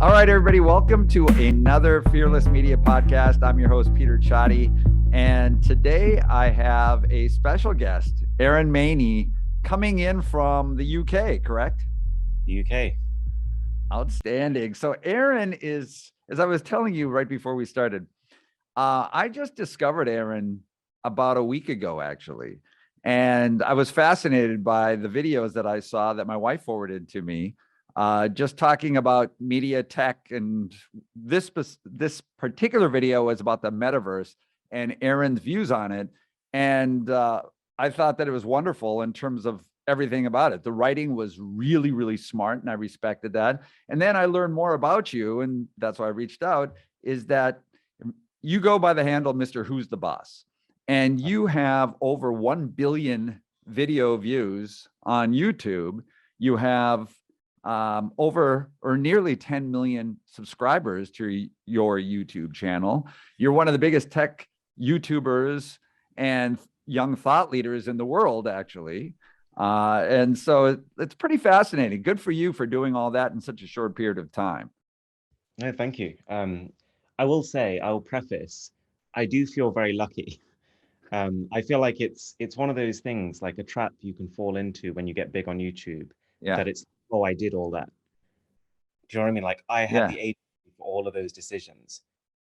All right, everybody, welcome to another Fearless Media podcast. I'm your host, Peter Chadi, and today I have a special guest, Arun Maini, coming in from the UK, correct? The UK. Outstanding. So Arun is, as I was telling you right before we started, I just discovered Arun about a week ago, actually. And I was fascinated by the videos that I saw that my wife forwarded to me, just talking about media tech. And this particular video was about the metaverse and Arun's views on it. And I thought that it was wonderful in terms of everything about it. The writing was really, really smart, and I respected that. And then I learned more about you, and that's why I reached out, is that you go by the handle Mr. Who's the Boss, and you have over 1 billion video views on YouTube. You have over or nearly 10 million subscribers to your YouTube channel. You're one of the biggest tech YouTubers and young thought leaders in the world, actually. And so it's pretty fascinating. Good for you for doing all that in such a short period of time. No, thank you. I will preface, I do feel very lucky. I feel like it's one of those things, like a trap you can fall into when you get big on YouTube. Yeah. That it's, oh, I did all that. Do you know what I mean? Like I had the agency for all of those decisions.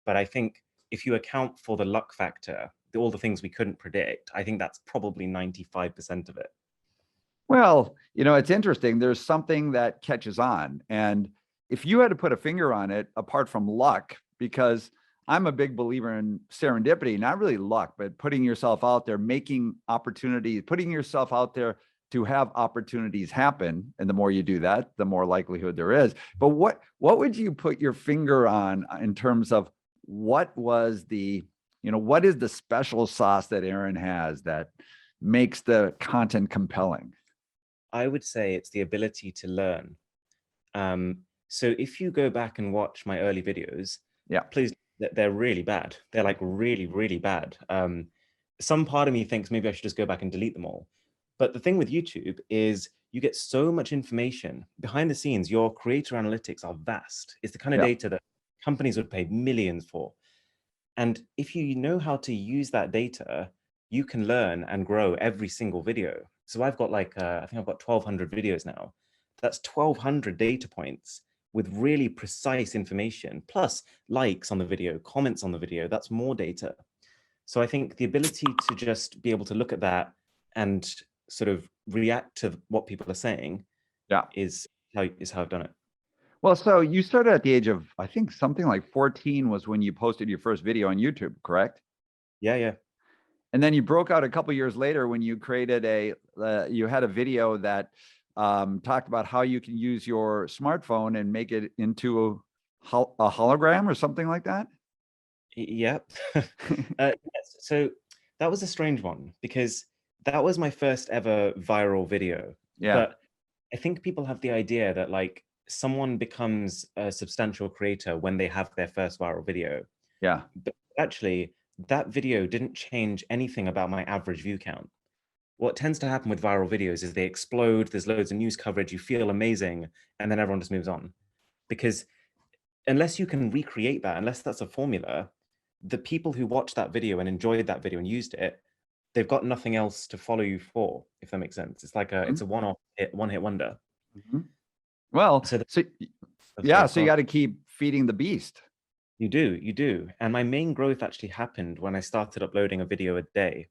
But I think if you account for the luck factor, all the things we couldn't predict, I think that's probably 95% of it. Well, it's interesting. There's something that catches on. And if you had to put a finger on it, apart from luck, because I'm a big believer in serendipity, not really luck, but putting yourself out there, making opportunities, putting yourself out there to have opportunities happen. And the more you do that, the more likelihood there is. But what would you put your finger on in terms of what was what is the special sauce that Arun has that makes the content compelling? I would say it's the ability to learn. So if you go back and watch my early videos, please, they're really bad. They're like really, really bad. Some part of me thinks maybe I should just go back and delete them all. But the thing with YouTube is you get so much information behind the scenes. Your creator analytics are vast. It's the kind of data that companies would pay millions for. And if you know how to use that data, you can learn and grow every single video. So I've got I think I've got 1,200 videos now. That's 1,200 data points with really precise information, plus likes on the video, comments on the video. That's more data. So I think the ability to just be able to look at that and sort of react to what people are saying is how I've done it. Well, so you started at the age of, I think something like 14 was when you posted your first video on YouTube, correct? Yeah. And then you broke out a couple of years later when you created you had a video that talked about how you can use your smartphone and make it into a hologram or something like that. Yep. Yes. So that was a strange one because that was my first ever viral video. Yeah. But I think people have the idea that like someone becomes a substantial creator when they have their first viral video. Yeah. But actually, that video didn't change anything about my average view count. What tends to happen with viral videos is they explode, there's loads of news coverage, you feel amazing, and then everyone just moves on. Because unless you can recreate that, unless that's a formula, the people who watched that video and enjoyed that video and used it, they've got nothing else to follow you for, if that makes sense. It's like it's a one hit wonder. Mm-hmm. Well, so you got to keep feeding the beast. You do. And my main growth actually happened when I started uploading a video a day.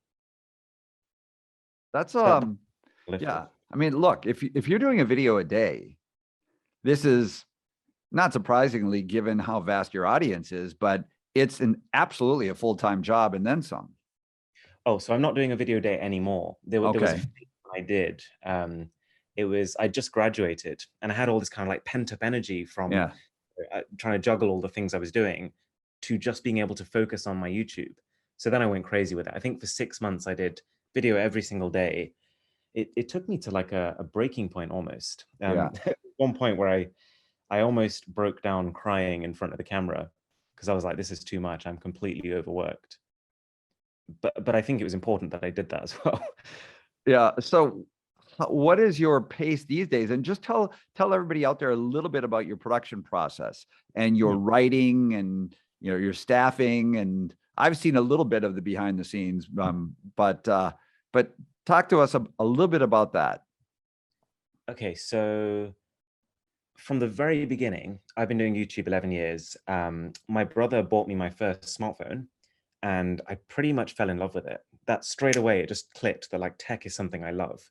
That's yeah. I mean, look, if you're doing a video a day, this is not surprisingly given how vast your audience is, but it's absolutely a full-time job and then some. Oh, so I'm not doing a video a day anymore. There was a thing I did. I just graduated and I had all this kind of like pent up energy from trying to juggle all the things I was doing to just being able to focus on my YouTube. So then I went crazy with it. I think for 6 months I did video every single day. It took me to like a breaking point almost. One point where I almost broke down crying in front of the camera because I was like, this is too much. I'm completely overworked. But I think it was important that I did that as well. Yeah. So what is your pace these days? And just tell everybody out there a little bit about your production process and your writing and your staffing. And I've seen a little bit of the behind the scenes, but talk to us a little bit about that. Okay, so from the very beginning, I've been doing YouTube 11 years. My brother bought me my first smartphone, and I pretty much fell in love with it. That straight away, it just clicked that like tech is something I love.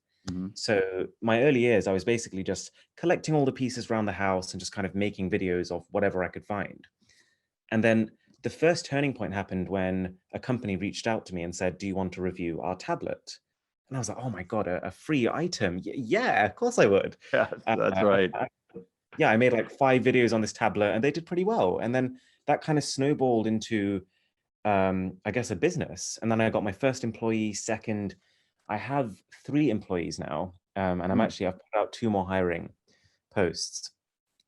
So my early years, I was basically just collecting all the pieces around the house and just kind of making videos of whatever I could find. And then the first turning point happened when a company reached out to me and said, do you want to review our tablet? And I was like, oh my God, a free item. Yeah, of course I would. Yeah, that's right. Yeah, I made like 5 videos on this tablet and they did pretty well. And then that kind of snowballed into, I guess, a business. And then I got my first employee. Second, I have 3 employees now. And I've put out 2 more hiring posts.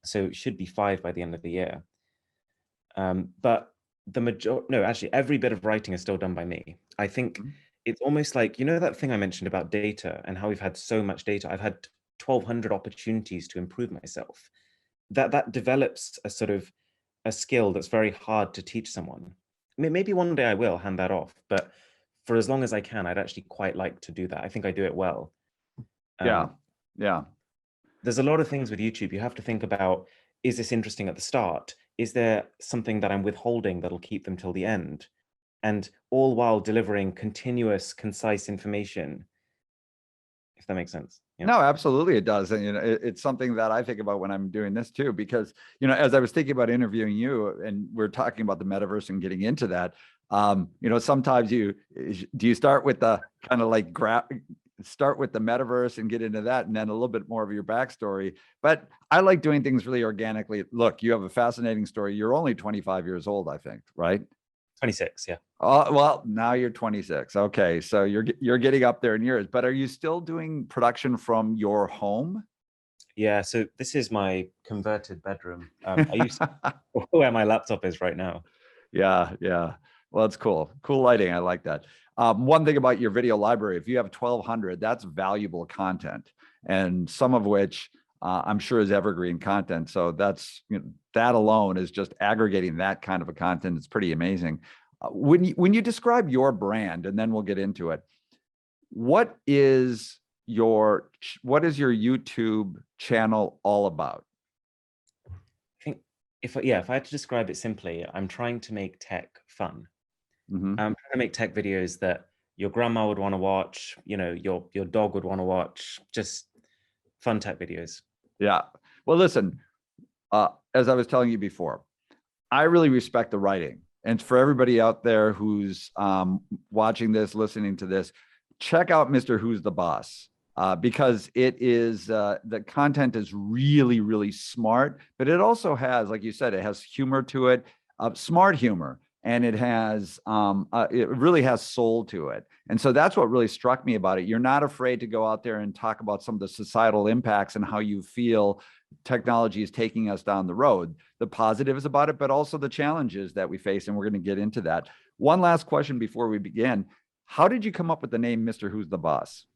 So it should be 5 by the end of the year. But actually every bit of writing is still done by me. I think it's almost like, that thing I mentioned about data and how we've had so much data. I've had 1,200 opportunities to improve myself. That develops a sort of a skill that's very hard to teach someone. I mean, maybe one day I will hand that off, but for as long as I can, I'd actually quite like to do that. I think I do it well. Yeah. There's a lot of things with YouTube. You have to think about, is this interesting at the start? Is there something that I'm withholding that'll keep them till the end? And all while delivering continuous, concise information, if that makes sense. Yeah. No, absolutely it does. And it's something that I think about when I'm doing this too, because as I was thinking about interviewing you and we're talking about the metaverse and getting into that, sometimes do you start with the kind of like start with the metaverse and get into that, and then a little bit more of your backstory. But I like doing things really organically. Look, you have a fascinating story. You're only 25 years old, I think, right? 26, yeah. Well, now you're 26. Okay, so you're getting up there in years. But are you still doing production from your home? Yeah, so this is my converted bedroom. I used to where my laptop is right now. Yeah. Well, it's cool. Cool lighting. I like that. One thing about your video library, if you have 1,200, that's valuable content, and some of which I'm sure is evergreen content. So that's that alone is just aggregating that kind of a content. It's pretty amazing. When you describe your brand, and then we'll get into it, what is your YouTube channel all about? I think if I had to describe it simply, I'm trying to make tech fun. I'm trying to make tech videos that your grandma would want to watch, your dog would want to watch, just fun tech videos. Yeah. Well, listen, as I was telling you before, I really respect the writing. And for everybody out there who's watching this, listening to this, check out Mr. Who's the Boss, because it is, the content is really, really smart, but it also has, like you said, it has humor to it, smart humor. And it has, it really has soul to it. And so that's what really struck me about it. You're not afraid to go out there and talk about some of the societal impacts and how you feel technology is taking us down the road, the positives about it, but also the challenges that we face. And we're going to get into that. One last question before we begin. How did you come up with the name Mr. Who's the Boss?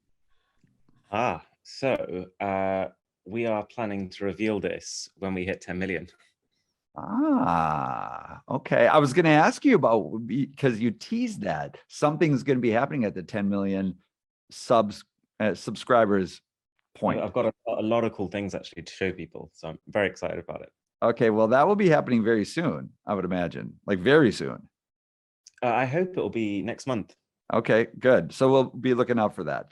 So we are planning to reveal this when we hit 10 million. Okay. I was going to ask you about, because you teased that something's going to be happening at the 10 million subscribers point. I've got a lot of cool things actually to show people, so I'm very excited about it. Okay, well, that will be happening very soon, I would imagine, like very soon. I hope it will be next month. Okay, good. So we'll be looking out for that.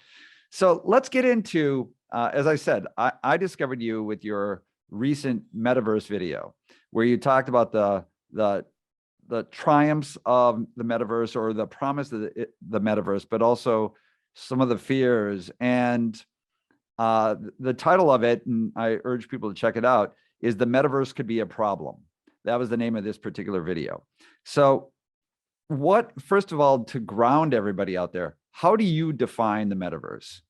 So let's get into, as I said, I discovered you with your recent Metaverse video, where you talked about the triumphs of the Metaverse, or the promise of the Metaverse, but also some of the fears. And the title of it, and I urge people to check it out, is "The Metaverse Could Be a Problem." That was the name of this particular video. So first of all, to ground everybody out there, how do you define the Metaverse?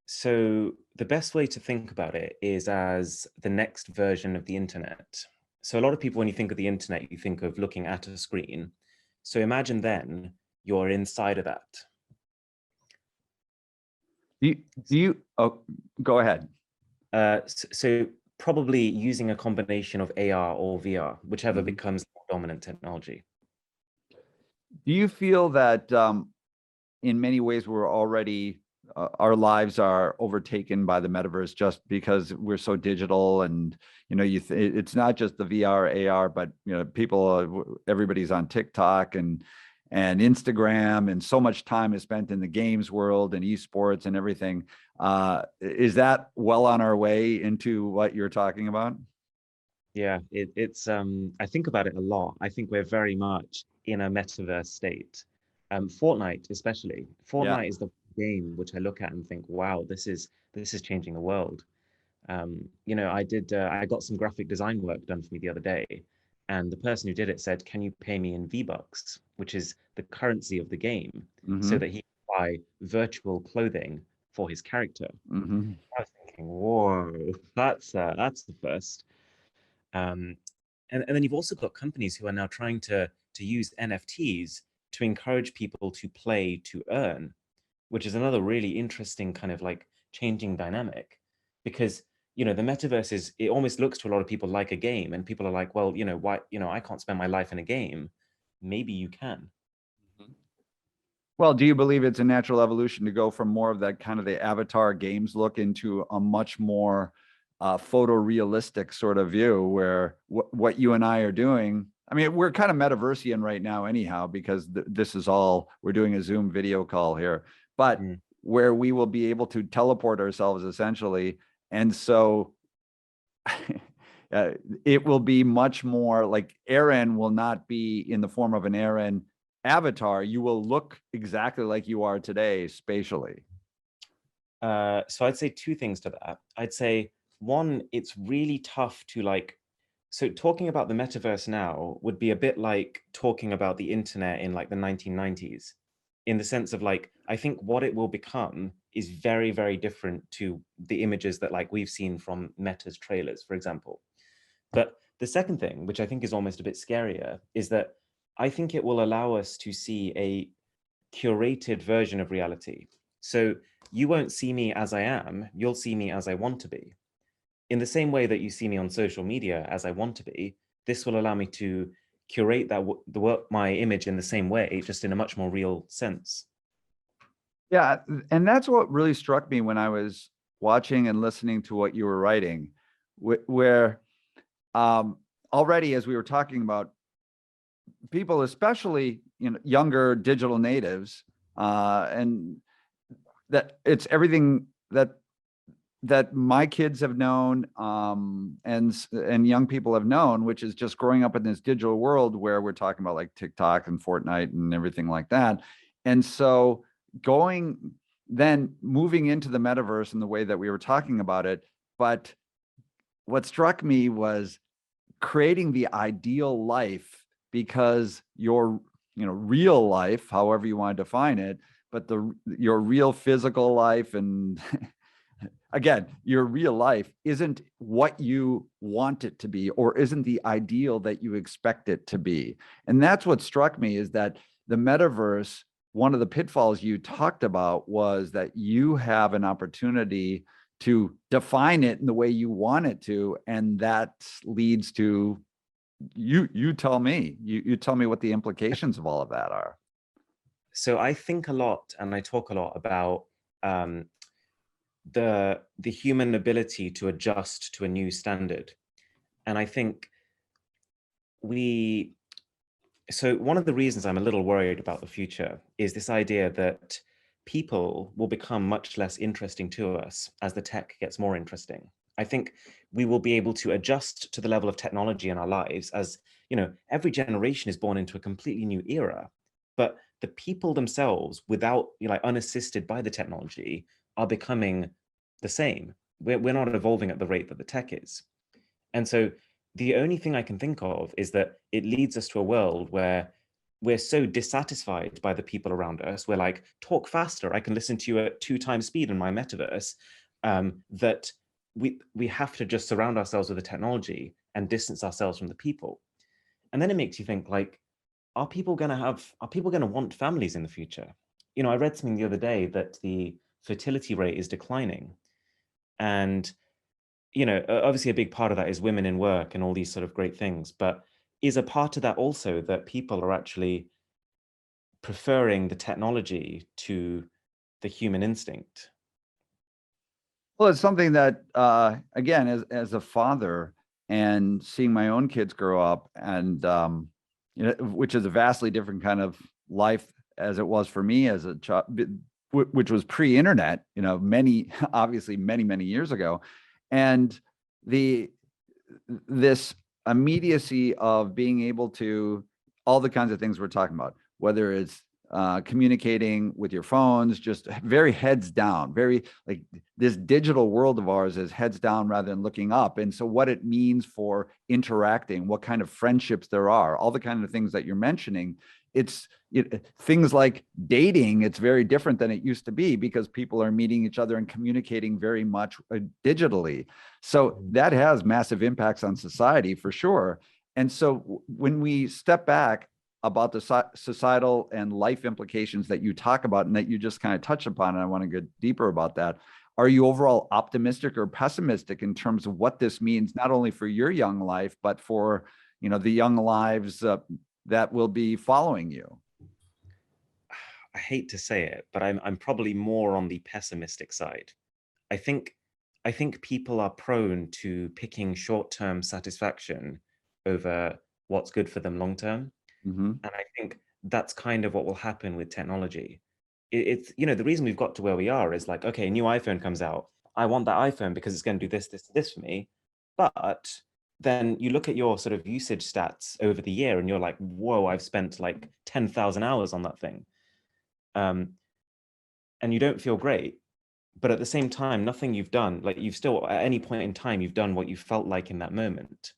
So the best way to think about it is as the next version of the internet. So a lot of people, when you think of the internet, you think of looking at a screen. So imagine then you're inside of that. Oh, go ahead. So probably using a combination of AR or VR, whichever Mhm. becomes the dominant technology. Do you feel that in many ways we're already our lives are overtaken by the metaverse just because we're so digital, and it's not just the VR, AR, but everybody's on TikTok and Instagram, and so much time is spent in the games world and esports and everything. Is that well on our way into what you're talking about? Yeah, it's I think about it a lot. I think we're very much in a metaverse state. Fortnite especially. Yeah. Fortnite is the game which I look at and think, wow, this is changing the world. I got some graphic design work done for me the other day, and the person who did it said, "Can you pay me in V-Bucks, which is the currency of the game, so Mm-hmm. that he can buy virtual clothing for his character?" Mm-hmm. I was thinking, whoa, that's the first. Um, and then you've also got companies who are now trying to use NFTs to encourage people to play to earn, which is another really interesting kind of like changing dynamic, because the metaverse it almost looks to a lot of people like a game, and people are like, well, why, I can't spend my life in a game. Maybe you can. Well, do you believe it's a natural evolution to go from more of that kind of the avatar games look into a much more photorealistic sort of view, where what you and I are doing? I mean, we're kind of metaversian right now, anyhow, because this is all we're doing a Zoom video call here, but Mm. where we will be able to teleport ourselves essentially, and so it will be much more like Aaron will not be in the form of an Aaron avatar. You will look exactly like you are today spatially. So I'd say two things to that. I'd say one, it's really tough to so talking about the metaverse now would be a bit like talking about the internet in like the 1990s, in the sense of I think what it will become is very, very different to the images that we've seen from Meta's trailers, for example. But the second thing, which I think is almost a bit scarier, is that I think it will allow us to see a curated version of reality. So you won't see me as I am, you'll see me as I want to be. In the same way that you see me on social media as I want to be, this will allow me to curate my image in the same way, just in a much more real sense. Yeah, and that's what really struck me when I was watching and listening to what you were writing, where already, as we were talking about, people, especially younger digital natives, and that it's everything that my kids have known, and young people have known, which is just growing up in this digital world where we're talking about like TikTok and Fortnite and everything like that. And so moving into the metaverse in the way that we were talking about it. But what struck me was creating the ideal life, because your real life, however you want to define it, but your real physical life, and again, your real life isn't what you want it to be, or isn't the ideal that you expect it to be. And that's what struck me, is that the metaverse, one of the pitfalls you talked about was that you have an opportunity to define it in the way you want it to, and that leads to you tell me what the implications of all of that are. So I think a lot, and I talk a lot about the human ability to adjust to a new standard. And I think so one of the reasons I'm a little worried about the future is this idea that people will become much less interesting to us as the tech gets more interesting. I think we will be able to adjust to the level of technology in our lives, as every generation is born into a completely new era, but the people themselves, without unassisted by the technology, are becoming the same. We're not evolving at the rate that the tech is. And so the only thing I can think of is that it leads us to a world where we're so dissatisfied by the people around us. We're like, talk faster. I can listen to you at 2 times speed in my metaverse. That we have to just surround ourselves with the technology and distance ourselves from the people. And then it makes you think, are people going to want families in the future? I read something the other day that the fertility rate is declining. And, you know, obviously a big part of that is women in work and all these sort of great things, but is a part of that also that people are actually preferring the technology to the human instinct? Well, it's something that, again, as a father and seeing my own kids grow up, and you know, which is a vastly different kind of life as it was for me as a child, which was pre-internet, you know, obviously many years ago, and this immediacy of being able to, all the kinds of things we're talking about, whether it's communicating with your phones, just very heads down, very like this digital world of ours is heads down rather than looking up. And so what it means for interacting, what kind of friendships there are, all the kind of things that you're mentioning, things like dating, it's very different than it used to be because people are meeting each other and communicating very much digitally. So that has massive impacts on society for sure. And so when we step back about the societal and life implications that you talk about and that you just kind of touched upon, and I want to get deeper about that, are you overall optimistic or pessimistic in terms of what this means, not only for your young life, but for, you know, the young lives that will be following you? I hate to say it, but I'm probably more on the pessimistic side. I think people are prone to picking short-term satisfaction over what's good for them long term. Mm-hmm. And I think that's kind of what will happen with technology. It's, you know, the reason we've got to where we are is like, okay, a new iPhone comes out. I want that iPhone because it's going to do this for me. But then you look at your sort of usage stats over the year and you're like, whoa, I've spent like 10,000 hours on that thing. And you don't feel great. But at the same time, nothing you've done, like you've still, at any point in time, you've done what you felt like in that moment.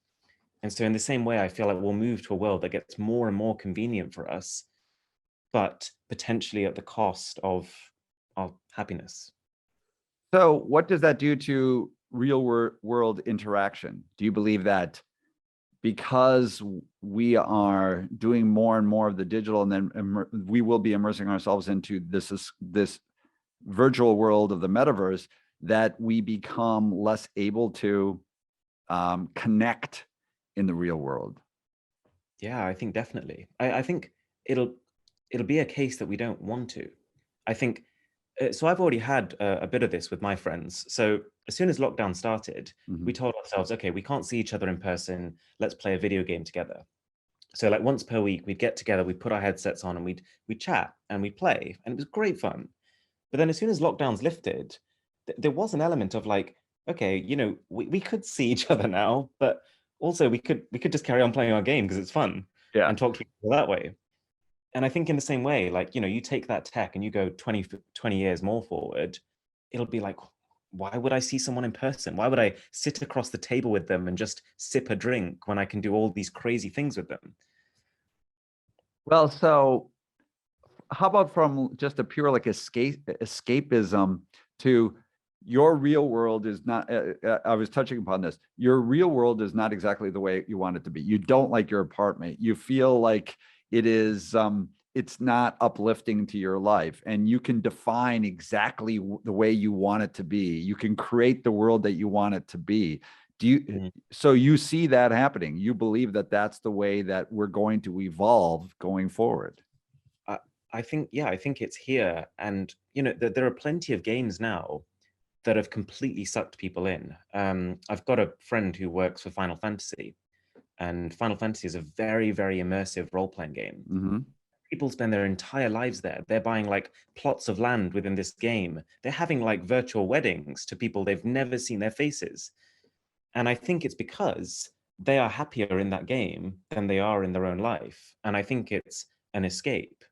And so in the same way, I feel like we'll move to a world that gets more and more convenient for us, but potentially at the cost of our happiness. So what does that do to real world interaction? Do you believe that because we are doing more and more of the digital, and then we will be immersing ourselves into this virtual world of the metaverse, that we become less able to connect in the real world? Yeah, I think definitely. I think it'll be a case that we don't want to. I think so. I've already had a bit of this with my friends. So as soon as lockdown started, we told ourselves, okay, we can't see each other in person. Let's play a video game together. So like once per week, we'd get together, we'd put our headsets on, and we'd chat and we'd play, and it was great fun. But then as soon as lockdowns lifted, there was an element of like, okay, you know, we could see each other now, but also we could just carry on playing our game because it's fun Yeah. and talk to each other that way. And I think in the same way, like, you know, you take that tech and you go 20 years more forward, it'll be like, why would I see someone in person? Why would I sit across the table with them and just sip a drink when I can do all these crazy things with them? Well, so how about from just a pure like escapism to your real world is not, I was touching upon this, your real world is not exactly the way you want it to be. You don't like your apartment. You feel like it is, it's not uplifting to your life, and you can define exactly the way you want it to be. You can create the world that you want it to be. So you see that happening. You believe that that's the way that we're going to evolve going forward. I think, yeah, I think it's here. And, you know, there are plenty of games now that have completely sucked people in. I've got a friend who works for Final Fantasy, and Final Fantasy is a very immersive role-playing game. Mm-hmm. People spend their entire lives there. They're buying like plots of land within this game. They're having like virtual weddings to people they've never seen their faces. And I think it's because they are happier in that game than they are in their own life. And I think it's an escape.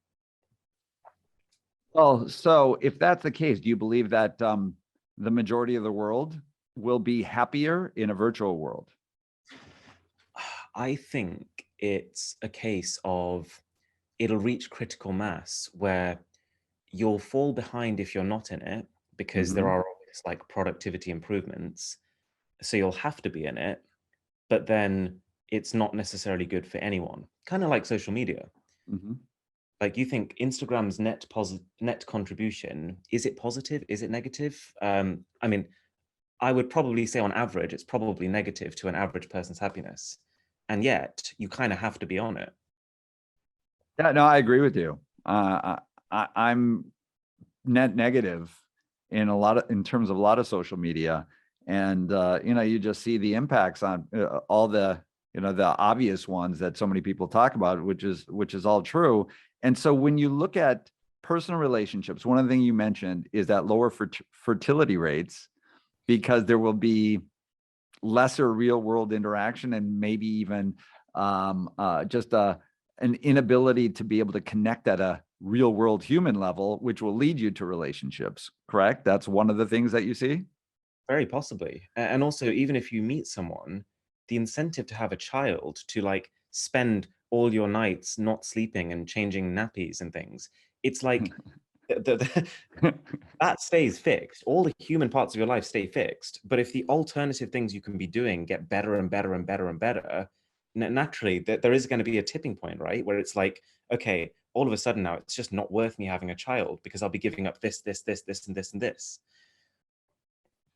Well, so if that's the case, do you believe that the majority of the world will be happier in a virtual world? I think it's a case of it'll reach critical mass where you'll fall behind if you're not in it because there Mm-hmm. are always like productivity improvements. So you'll have to be in it, but then it's not necessarily good for anyone. Kind of like social media. Mm-hmm. Like, you think Instagram's net contribution, is it positive? Is it negative? I mean, I would probably say on average, it's probably negative to an average person's happiness. And yet you kind of have to be on it. Yeah, no, I agree with you. I'm net negative in terms of a lot of social media. And, you just see the impacts on all the, the obvious ones that so many people talk about, which is all true. And so when you look at personal relationships, one of the things you mentioned is that lower fertility rates, because there will be lesser real world interaction and maybe even just an inability to be able to connect at a real world human level, which will lead you to relationships, correct? That's one of the things that you see? Very possibly. And also, even if you meet someone, the incentive to have a child, to like spend all your nights not sleeping and changing nappies and things, it's like that stays fixed. All the human parts of your life stay fixed. But if the alternative things you can be doing get better and better and better and better, naturally there is going to be a tipping point, right? Where it's like, okay, all of a sudden now it's just not worth me having a child because I'll be giving up this, and this, and this.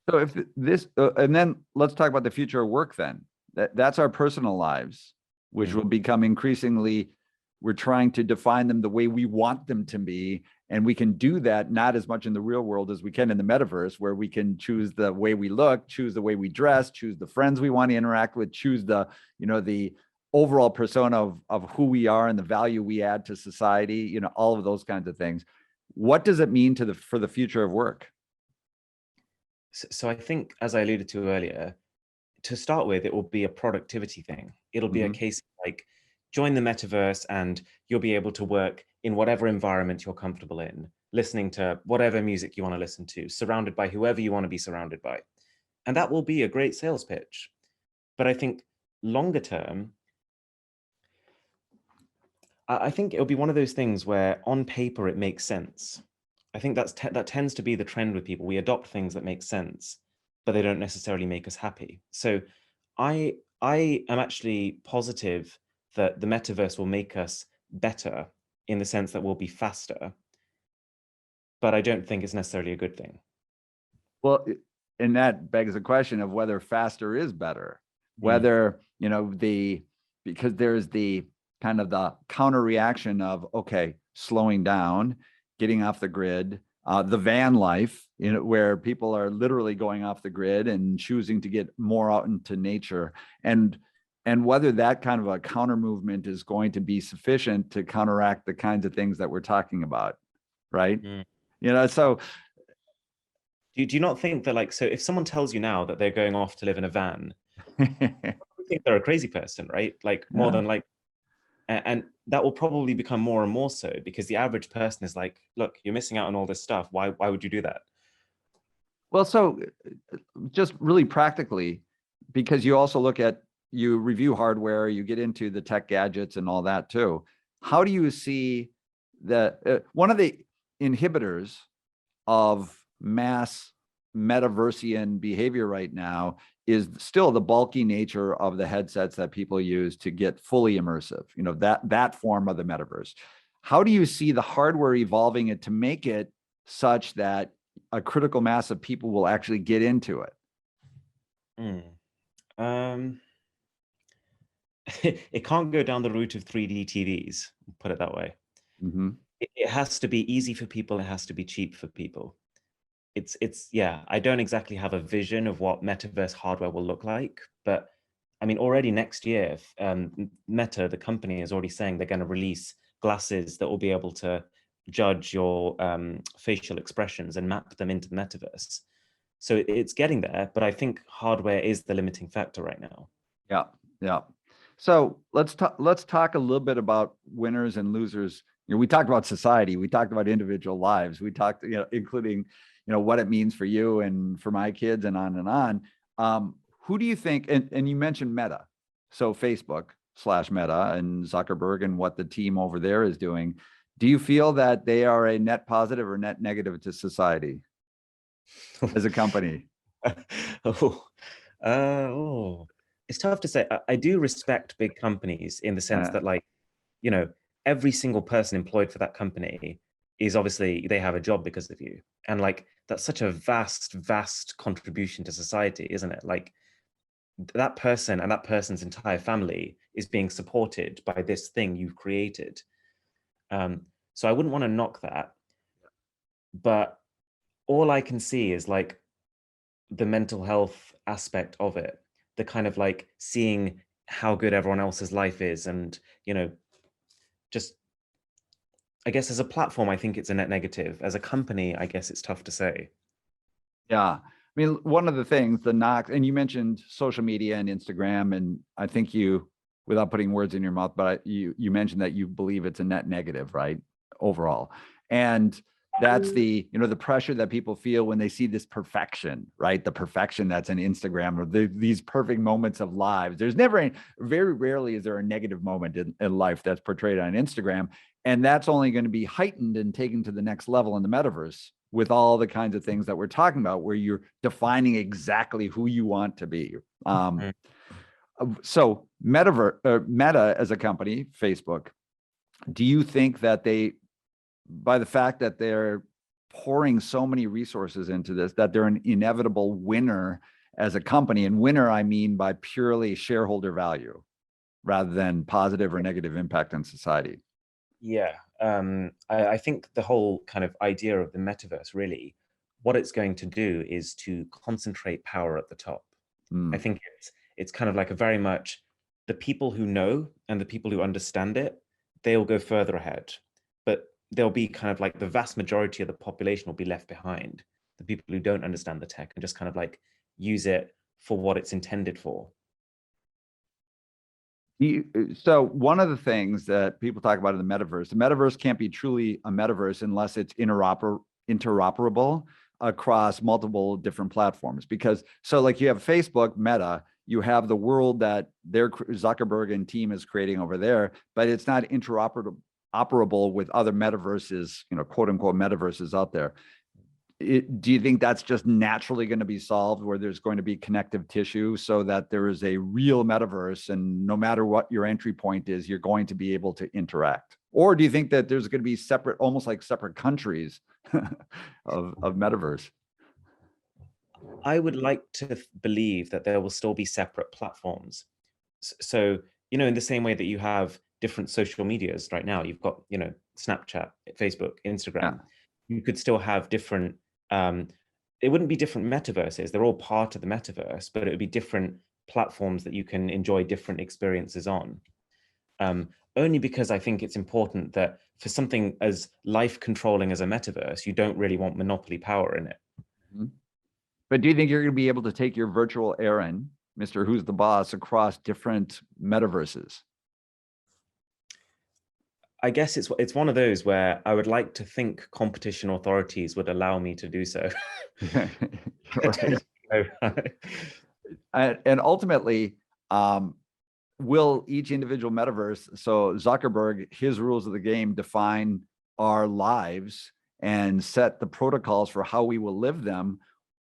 So if this, and then let's talk about the future of work then. That's our personal lives, which will become increasingly, we're trying to define them the way we want them to be. And we can do that not as much in the real world as we can in the metaverse, where we can choose the way we look, choose the way we dress, choose the friends we want to interact with, choose the, the overall persona of who we are and the value we add to society, all of those kinds of things. What does it mean for the future of work? So I think, as I alluded to earlier, to start with, it will be a productivity thing. It'll be a case of like, join the metaverse and you'll be able to work in whatever environment you're comfortable in, listening to whatever music you want to listen to, surrounded by whoever you want to be surrounded by. And that will be a great sales pitch. But I think longer term, I think it'll be one of those things where on paper it makes sense. I think that tends to be the trend with people. We adopt things that make sense, but they don't necessarily make us happy. So I am actually positive that the metaverse will make us better in the sense that we'll be faster, but I don't think it's necessarily a good thing. Well, and that begs the question of whether faster is better, whether, because there's the kind of the counter reaction of, okay, slowing down, getting off the grid, the van life, where people are literally going off the grid and choosing to get more out into nature, and whether that kind of a counter movement is going to be sufficient to counteract the kinds of things that we're talking about, right? So do you not think that, like, so if someone tells you now that they're going off to live in a van, you think they're a crazy person, right? Like, more than like, and that will probably become more and more so, because the average person is like, look, you're missing out on all this stuff. Why would you do that? Well, so just really practically, because you also you review hardware, you get into the tech gadgets and all that too. How do you see that one of the inhibitors of mass metaversian behavior right now is still the bulky nature of the headsets that people use to get fully immersive, that form of the metaverse. How do you see the hardware evolving it to make it such that a critical mass of people will actually get into it? It can't go down the route of 3D TVs, put it that way. It has to be easy for people. It has to be cheap for people. Yeah, I don't exactly have a vision of what metaverse hardware will look like, but I mean, already next year, Meta, the company, is already saying they're going to release glasses that will be able to judge your facial expressions and map them into the metaverse. So it's getting there, but I think hardware is the limiting factor right now. Yeah. So let's talk a little bit about winners and losers. We talked about society, we talked about individual lives, we talked, including, what it means for you and for my kids and on and on. Who do you think, and you mentioned Meta, so Facebook/Meta and Zuckerberg and what the team over there is doing. Do you feel that they are a net positive or net negative to society as a company? It's tough to say. I do respect big companies in the sense that, like, every single person employed for that company is obviously, they have a job because of you. And like, that's such a vast contribution to society, isn't it? Like, that person and that person's entire family is being supported by this thing you've created. So I wouldn't want to knock that, but all I can see is like the mental health aspect of it, the kind of like seeing how good everyone else's life is. And, you know, just, I guess as a platform, I think it's a net negative. As a company, I guess it's tough to say. Yeah. I mean, one of the things, the knocks, and you mentioned social media and Instagram, and I think you, without putting words in your mouth, but you mentioned that you believe it's a net negative, right? Overall. And that's the, you know, the pressure that people feel when they see this perfection, right? The perfection that's in Instagram, or these perfect moments of lives. There's never, very rarely is there a negative moment in life that's portrayed on Instagram. And that's only going to be heightened and taken to the next level in the metaverse, with all the kinds of things that we're talking about, where you're defining exactly who you want to be. So Meta as a company, Facebook, do you think that they, by the fact that they're pouring so many resources into this, that they're an inevitable winner as a company? And winner, I mean by purely shareholder value rather than positive or negative impact on society. Yeah, I think the whole kind of idea of the metaverse, really, what it's going to do is to concentrate power at the top. I think it's kind of like a very much, the people who know and the people who understand it, they'll go further ahead. But there'll be kind of like the vast majority of the population will be left behind. The people who don't understand the tech and just kind of like use it for what it's intended for. So one of the things that people talk about in the metaverse can't be truly a metaverse unless it's interoperable across multiple different platforms. Because so like you have Facebook, Meta, you have the world that Zuckerberg and team is creating over there, but it's not interoperable with other metaverses, you know, quote unquote metaverses out there. Do you think that's just naturally going to be solved, where there's going to be connective tissue so that there is a real metaverse, and no matter what your entry point is, you're going to be able to interact? Or do you think that there's going to be separate, almost like separate countries of metaverse? I would like to believe that there will still be separate platforms. So, you know, in the same way that you have different social medias right now, you've got, you know, Snapchat, Facebook, Instagram, you could still have different, it wouldn't be different metaverses. They're all part of the metaverse, but it would be different platforms that you can enjoy different experiences on. Only because I think it's important that for something as life controlling as a metaverse, you don't really want monopoly power in it. But do you think you're going to be able to take your virtual Aaron, Mr. Who's the Boss, across different metaverses? I guess it's one of those where I would like to think competition authorities would allow me to do so. And ultimately, will each individual metaverse, so Zuckerberg, his rules of the game define our lives and set the protocols for how we will live them.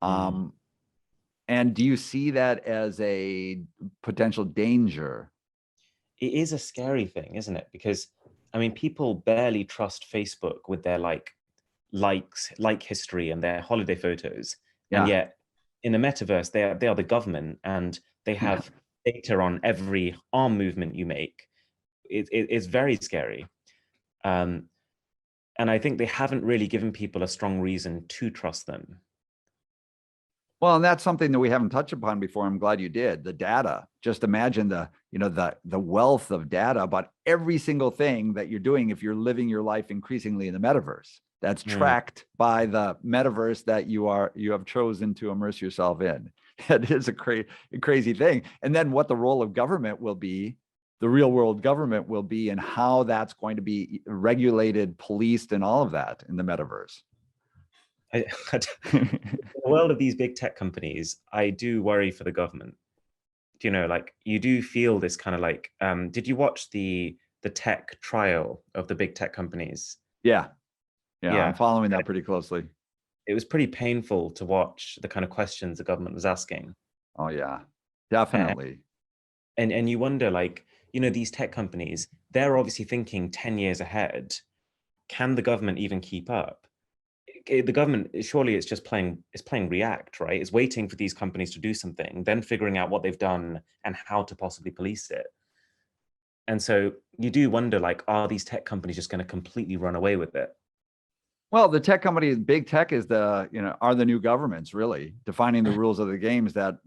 And do you see that as a potential danger? It is a scary thing, isn't it? Because I mean, people barely trust Facebook with their like history and their holiday photos. And yet in the metaverse, they are the government, and they have data on every arm movement you make. It's very scary. And I think they haven't really given people a strong reason to trust them. Well, and that's something that we haven't touched upon before. I'm glad you did. The data. Just imagine the wealth of data about every single thing that you're doing if you're living your life increasingly in the metaverse. That's tracked by the metaverse that you have chosen to immerse yourself in. It is a crazy thing. And then what the role of government will be, the real world government will be, and how that's going to be regulated, policed, and all of that in the metaverse. In the world of these big tech companies, I do worry for the government. You know, like you do feel this kind of like, did you watch the tech trial of the big tech companies? Yeah. I'm following that pretty closely. It was pretty painful to watch the kind of questions the government was asking. Oh yeah, definitely. And you wonder, like, you know, these tech companies, they're obviously thinking 10 years ahead. Can the government even keep up? The government, surely it's just playing react, right? It's waiting for these companies to do something, then figuring out what they've done and how to possibly police it. And so you do wonder, like, are these tech companies just going to completely run away with it? Well, the tech companies, big tech is are the new governments, really defining the rules of the games that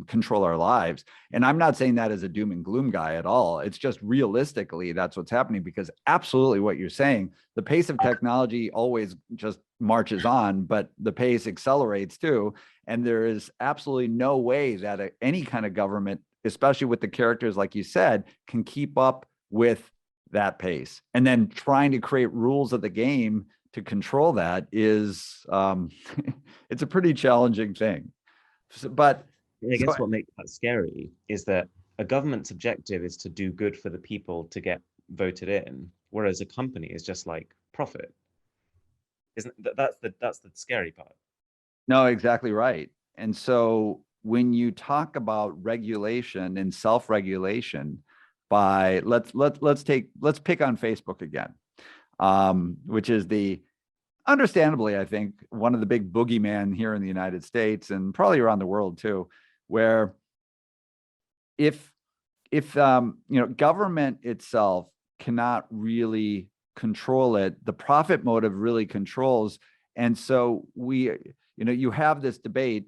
control our lives. And I'm not saying that as a doom and gloom guy at all. It's just realistically, that's what's happening, because absolutely what you're saying, the pace of technology always just marches on, but the pace accelerates too. And there is absolutely no way that any kind of government, especially with the characters, like you said, can keep up with that pace. And then trying to create rules of the game to control that is it's a pretty challenging thing. But I guess what makes that scary is that a government's objective is to do good for the people to get voted in, whereas a company is just like profit. Isn't that's the scary part? No, exactly right. And so when you talk about regulation and self-regulation, by let's pick on Facebook again, which is understandably, I think, one of the big boogeyman here in the United States and probably around the world too, where if government itself cannot really control it, the profit motive really controls. And so you have this debate,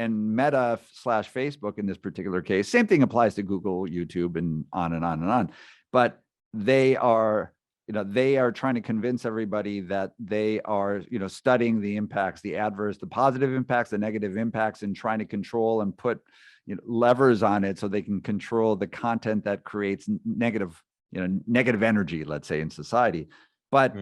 and Meta / Facebook in this particular case, same thing applies to Google, YouTube, and on and on and on. But they are trying to convince everybody that they are, studying the impacts, the adverse, the positive impacts, the negative impacts, and trying to control and put levers on it so they can control the content that creates negative energy, let's say, in society. But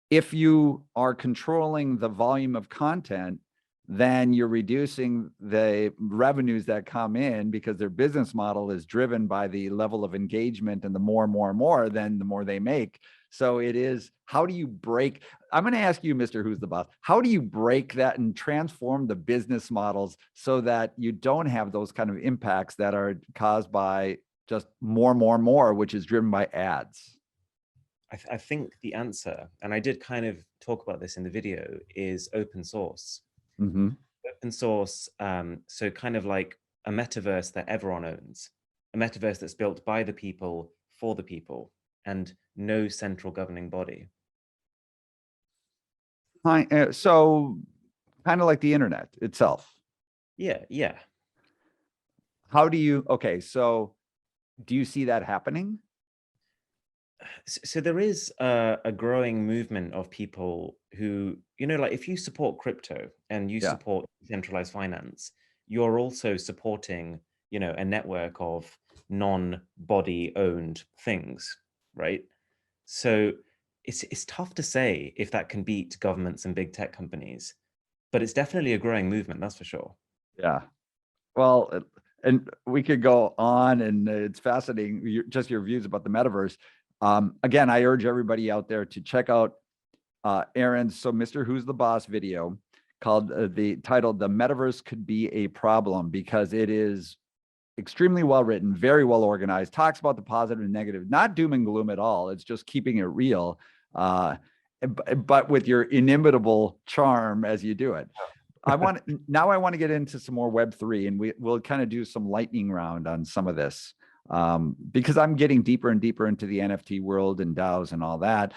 if you are controlling the volume of content, then you're reducing the revenues that come in, because their business model is driven by the level of engagement, and the more, then the more they make. So it is, how do you break? I'm going to ask you, Mr. Who's the Boss, how do you break that and transform the business models so that you don't have those kind of impacts that are caused by just more, which is driven by ads? I think the answer, and I did kind of talk about this in the video, is open source. Open source, so kind of like a metaverse that everyone owns, a metaverse that's built by the people for the people, and no central governing body. So kind of like the internet itself. Yeah. How do you, okay, so do you see that happening? So there is a growing movement of people who, like, if you support crypto and you support decentralized finance, you're also supporting, a network of non-body owned things, right? So it's tough to say if that can beat governments and big tech companies, but it's definitely a growing movement, that's for sure. Yeah. Well, and we could go on, and it's fascinating, just your views about the metaverse. Again, I urge everybody out there to check out Aaron's Mr. Who's the Boss video, called titled "The Metaverse Could Be a Problem," because it is extremely well written, very well organized, talks about the positive and negative, not doom and gloom at all. It's just keeping it real, but with your inimitable charm as you do it. I want to get into some more Web3, and we'll kind of do some lightning round on some of this, because I'm getting deeper and deeper into the NFT world and DAOs and all that.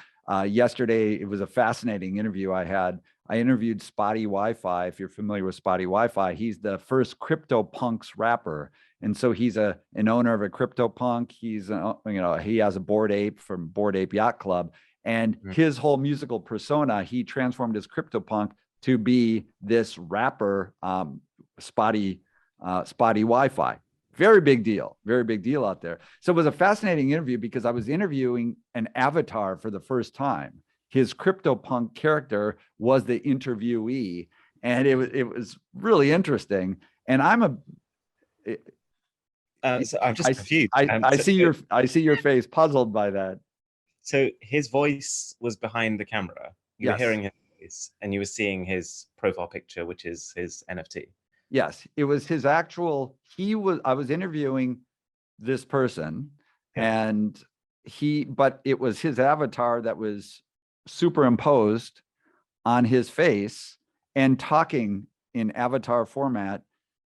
Yesterday, it was a fascinating interview I had. I interviewed Spotty Wi-Fi. If you're familiar with Spotty Wi-Fi, he's the first CryptoPunks rapper. And so he's an owner of a CryptoPunk. He's, he has a Bored Ape from Bored Ape Yacht Club. And his whole musical persona, he transformed his CryptoPunk to be this rapper, Spotty Wi-Fi. Very big deal out there. So it was a fascinating interview, because I was interviewing an avatar for the first time. His CryptoPunk character was the interviewee, and it was really interesting. And so I'm just confused. I see your face puzzled by that. So his voice was behind the camera. You were hearing his voice, and you were seeing his profile picture, which is his NFT. Yes, it was his actual. I was interviewing this person, and but it was his avatar that was superimposed on his face and talking in avatar format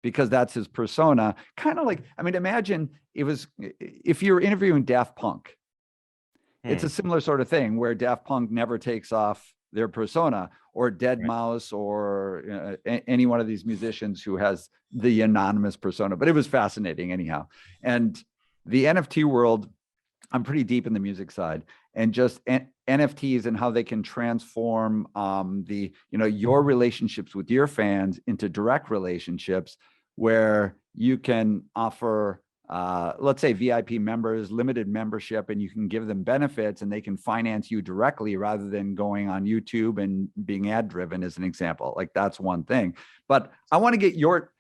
because that's his persona. Kind of like, I mean, imagine if you're interviewing Daft Punk, it's a similar sort of thing where Daft Punk never takes off their persona, or Deadmau5, or any one of these musicians who has the anonymous persona. But it was fascinating anyhow. And the NFT world, I'm pretty deep in the music side, and just NFTs and how they can transform your relationships with your fans into direct relationships where you can offer, let's say, VIP members, limited membership, and you can give them benefits and they can finance you directly rather than going on YouTube and being ad driven, as an example. Like, that's one thing. But I want to get your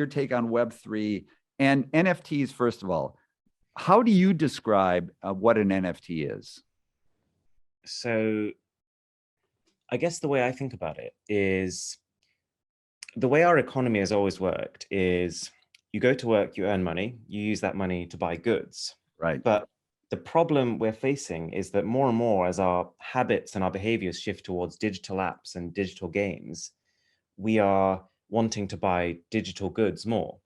take on Web3 and NFTs. First of all, how do you describe what an NFT is? So I guess the way I think about it is, the way our economy has always worked is, you go to work, you earn money, you use that money to buy goods. Right. But the problem we're facing is that more and more, as our habits and our behaviors shift towards digital apps and digital games, we are wanting to buy digital goods more.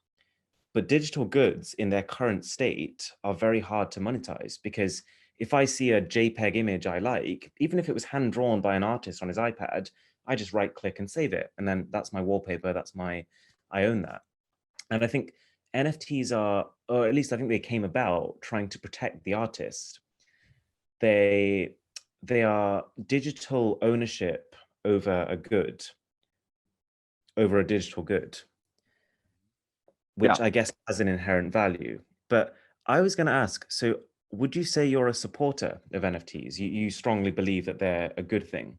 But digital goods in their current state are very hard to monetize, because if I see a JPEG image I like, even if it was hand drawn by an artist on his iPad, I just right click and save it. And then that's my wallpaper, I own that. And I think NFTs are, or at least I think they came about trying to protect the artist. They are digital ownership over a digital good, which I guess has an inherent value. But I was going to ask, so would you say you're a supporter of NFTs? You strongly believe that they're a good thing?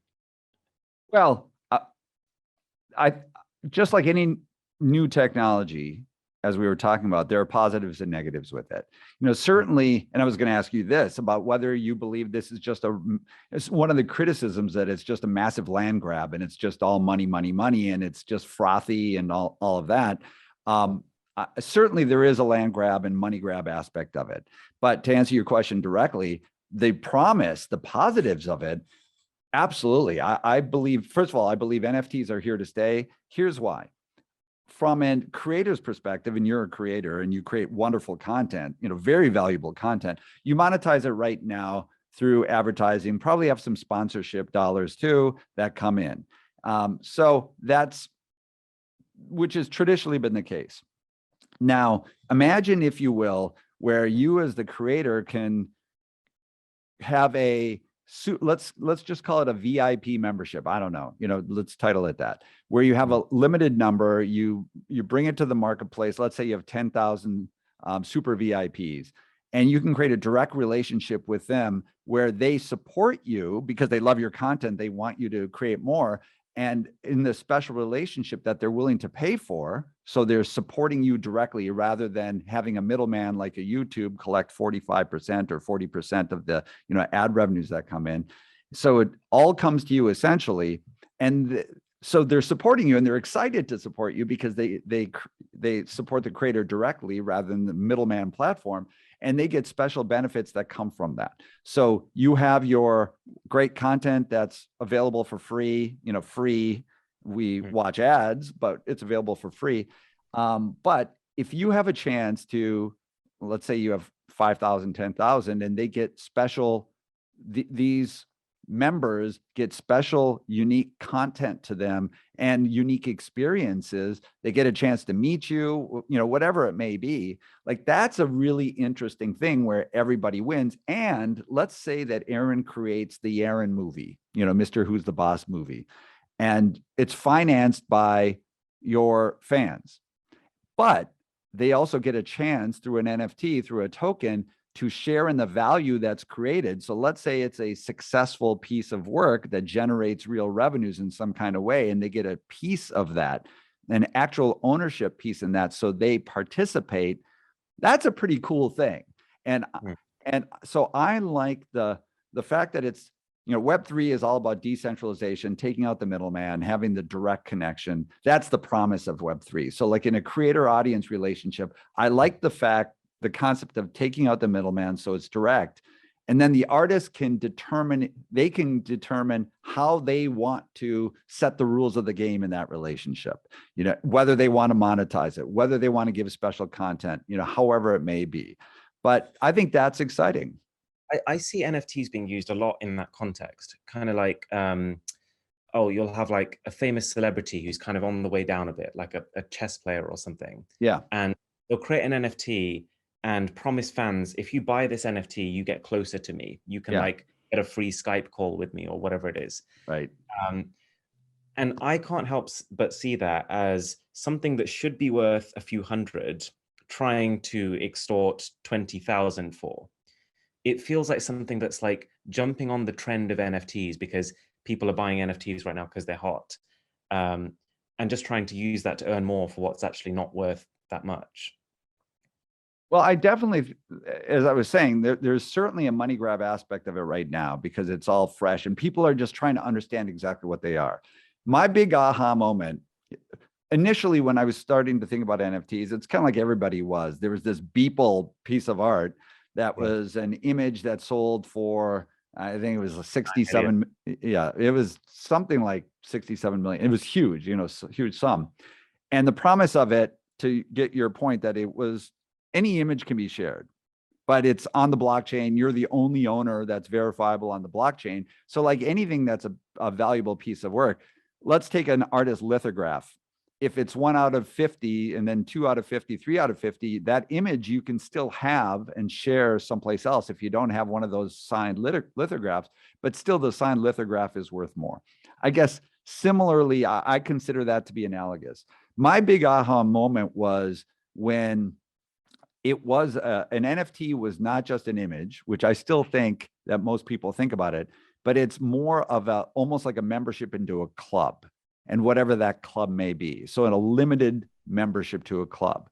Well, I just like any new technology, as we were talking about, there are positives and negatives with it. Certainly, and I was going to ask you this about whether you believe this is just it's one of the criticisms, that it's just a massive land grab and it's just all money, money, money, and it's just frothy and all of that. Certainly there is a land grab and money grab aspect of it. But to answer your question directly, the positives of it, absolutely. I believe, first of all, I believe NFTs are here to stay. Here's why. From a creator's perspective, and you're a creator and you create wonderful content, very valuable content, you monetize it right now through advertising, probably have some sponsorship dollars too that come in. So that's, which has traditionally been the case. Now, imagine, if you will, where you as the creator can have let's just call it a VIP membership. I don't know, let's title it that, where you have a limited number, you bring it to the marketplace. Let's say you have 10,000 super VIPs, and you can create a direct relationship with them where they support you because they love your content. They want you to create more. And in the special relationship that they're willing to pay for, so they're supporting you directly rather than having a middleman like a YouTube collect 45% or 40% of the ad revenues that come in. So it all comes to you essentially, and so they're supporting you and they're excited to support you because they support the creator directly rather than the middleman platform. And they get special benefits that come from that. So you have your great content that's available for free, we watch ads, but it's available for free. But if you have a chance to, let's say you have 5,000, 10,000, and they get special, these members get special, unique content to them and unique experiences. They get a chance to meet you, whatever it may be. Like, that's a really interesting thing where everybody wins. And let's say that Aaron creates the Aaron movie, Mr. Who's the Boss movie, and it's financed by your fans, but they also get a chance through an NFT, through a token, to share in the value that's created. So let's say it's a successful piece of work that generates real revenues in some kind of way, and they get a piece of that, an actual ownership piece in that. So they participate. That's a pretty cool thing. And so I like the fact that it's, Web3 is all about decentralization, taking out the middleman, having the direct connection. That's the promise of Web3. So like in a creator audience relationship, I like the fact the concept of taking out the middleman so it's direct. And then the artist can determine, how they want to set the rules of the game in that relationship. Whether they want to monetize it, whether they want to give special content, however it may be. But I think that's exciting. I see NFTs being used a lot in that context, kind of like, oh, you'll have like a famous celebrity who's kind of on the way down a bit, like a chess player or something. Yeah. And they'll create an NFT and promise fans, if you buy this NFT, you get closer to me. You can like get a free Skype call with me or whatever it is. Right. And I can't help but see that as something that should be worth a few hundred, trying to extort 20,000 for. It feels like something that's like jumping on the trend of NFTs because people are buying NFTs right now because they're hot, and just trying to use that to earn more for what's actually not worth that much. Well, I definitely, as I was saying, there's certainly a money grab aspect of it right now because it's all fresh and people are just trying to understand exactly what they are. My big aha moment, initially when I was starting to think about NFTs, it's kind of like everybody was. There was this Beeple piece of art that was an image that sold for, I think it was a 67. Yeah, it was something like 67 million. It was huge, huge sum. And the promise of it, to get your point, that it was, any image can be shared, but it's on the blockchain. You're the only owner that's verifiable on the blockchain. So like anything that's a valuable piece of work, let's take an artist lithograph. If it's 1 out of 50 and then 2 out of 50, 3 out of 50, that image you can still have and share someplace else if you don't have one of those signed lithographs, but still the signed lithograph is worth more. I guess similarly, I consider that to be analogous. My big aha moment was when it was an NFT was not just an image, which I still think that most people think about it, but it's more of almost like a membership into a club, and whatever that club may be. So in a limited membership to a club.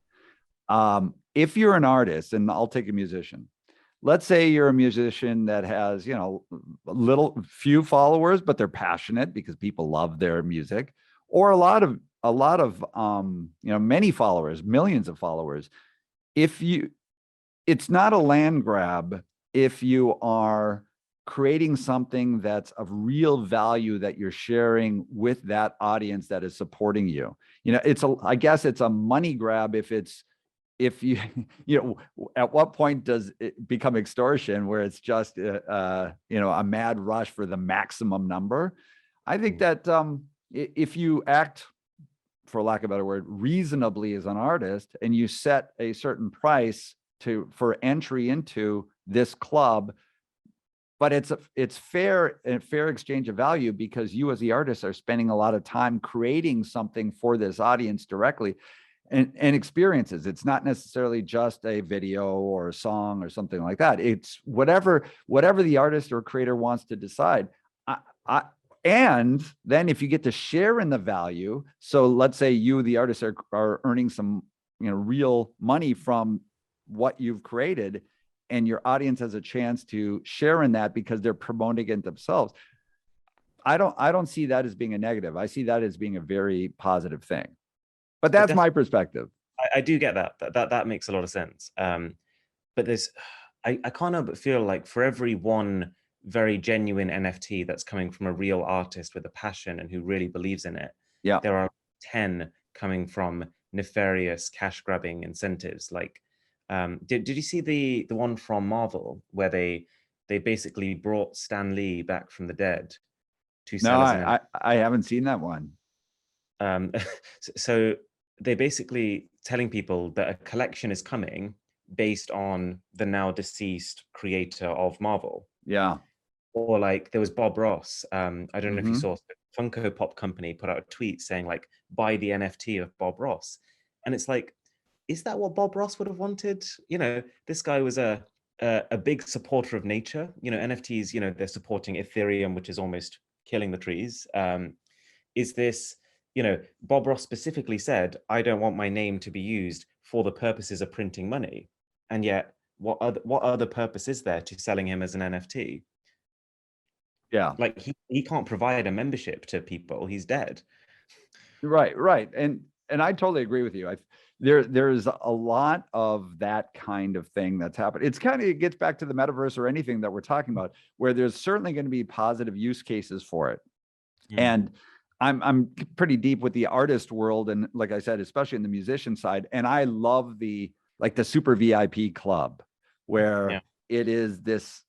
If you're an artist, and I'll take a musician, let's say you're a musician that has, few followers, but they're passionate because people love their music, or a lot of many followers, millions of followers. It's not a land grab if you are creating something that's of real value that you're sharing with that audience that is supporting you. I guess it's a money grab if you at what point does it become extortion where it's just a mad rush for the maximum number? I think that if you act, for lack of a better word, reasonably as an artist, and you set a certain price for entry into this club, but it's fair exchange of value because you as the artist are spending a lot of time creating something for this audience directly, and experiences. It's not necessarily just a video or a song or something like that. It's whatever the artist or creator wants to decide. And then if you get to share in the value, so let's say you, the artist, are earning some, real money from what you've created, and your audience has a chance to share in that because they're promoting it themselves. I don't see that as being a negative. I see that as being a very positive thing. But that's my perspective. I do get that. That makes a lot of sense. But I can't help but feel like for every one very genuine NFT that's coming from a real artist with a passion and who really believes in it, there are 10 coming from nefarious cash grabbing incentives. Like, did you see the one from Marvel where they basically brought Stan Lee back from the dead to sell? No, I haven't seen that one. So they're basically telling people that a collection is coming based on the now deceased creator of Marvel. Yeah. Or like there was Bob Ross. I don't know if you saw, Funko Pop company put out a tweet saying like, buy the NFT of Bob Ross. And it's like, is that what Bob Ross would have wanted? This guy was a big supporter of nature. NFTs, they're supporting Ethereum, which is almost killing the trees. Is this, Bob Ross specifically said, I don't want my name to be used for the purposes of printing money. And yet, what other purpose is there to selling him as an NFT? Yeah. Like he can't provide a membership to people. He's dead. Right. And and I totally agree with you. There's a lot of that kind of thing that's happened. It gets back to the metaverse or anything that we're talking about, where there's certainly going to be positive use cases for it. And I'm pretty deep with the artist world, and like I said, especially in the musician side. And I love the super VIP club, where it is this